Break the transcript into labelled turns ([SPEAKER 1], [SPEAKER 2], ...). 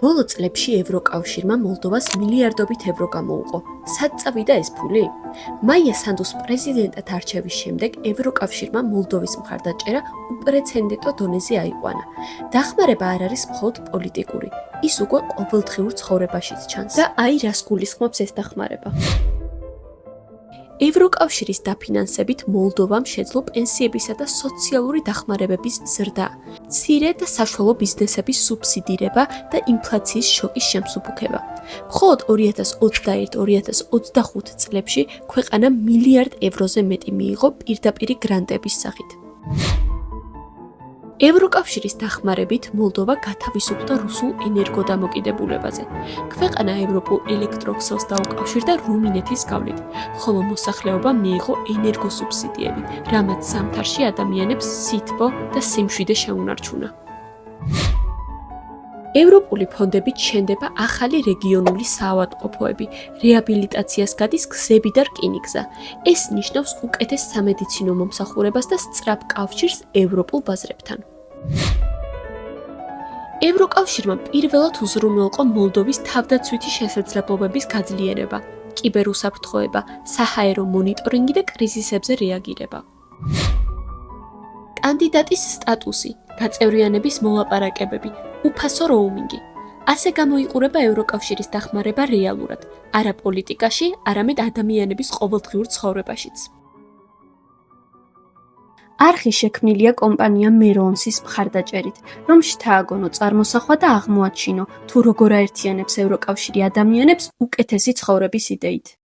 [SPEAKER 1] ბოლო წლებში ევროკავშირმა მოლდოვას მილიარდობით ევრო გამოუყო. სად წავიდა ეს ფული? მაია სანდუს პრეზიდენტად არჩევის შემდეგ ევროკავშირმა მოლდოვის მხარდაჭერა უპრეცედენტო დონეზე აიყვანა. დახმარება არ არის მხოლოდ პოლიტიკური, ის უკვე ყოველდღიურ ცხოვრებაშიც ჩანს. და აი რას გულისხმობს ეს დახმარება. ევროკავშირის დაფინანსებით მოლდოვამ შეძლო პენსიებისა და სოციალური დახმარებების ზრდა, მცირე და საშუალო ბიზნესების სუბსიდირება და ინფლაციის შოკის შემსუბუქება. მხოლოდ 2021-2025 წლებში ქვეყანა მილიარდ ევროზე მეტი მიიღო პირდაპირი გრანტების სახით. ევროკავშირის დახმარებით მოლდოვა გათავისუფლდა რუსულ ენერგოდამოკიდებულებაზე. ქვეყანა ევროპულ ელექტროქსელს დაუკავშირდა რუმინეთის გავლით, ხოლო მოსახლეობამ მიიღო ენერგოსუბსიდიები, რამაც ზამთარში ადამიანებს სითბო და სიმშვიდე შეუნარჩუნა. ევროპული ფონდებით შენდება ახალი რეგიონული საავადმყოფოები, რეაბილიტაციას გადის გზები და რკინიგზა. ეს ნიშნავს უკეთეს სამედიცინო მომსახურებას და სწრაფ კავშირს ევროპულ ბაზრებთან. ევროკავშირმა პირველად უზრუნველყო მოლდოვის თავდაცვითი შესაძლებლობების გაძლიერება, კიბერუსაფრთხოება, საჰაერო მონიტორინგი და კრიზისებზე რეაგირება. კანდიდატის სტატუსი, გაწევრიანების მოლაპარაკებები, უფასო როუმინგი. ასე გამოიყურება ევროკავშირის დახმარება რეალურად, არა პოლიტიკაში, არამედ ადამიანების ყოველდღიურ ცხოვრებაშიც. არხი შექმნილია კომპანია მერონსის მხარდაჭერით, რომ შთააგონო წარმოსახვა და აღმოაჩინო, თუ როგორ აერთიანებს ევროკავშირი ადამიანებს უკეთესი ცხოვრების იდეით.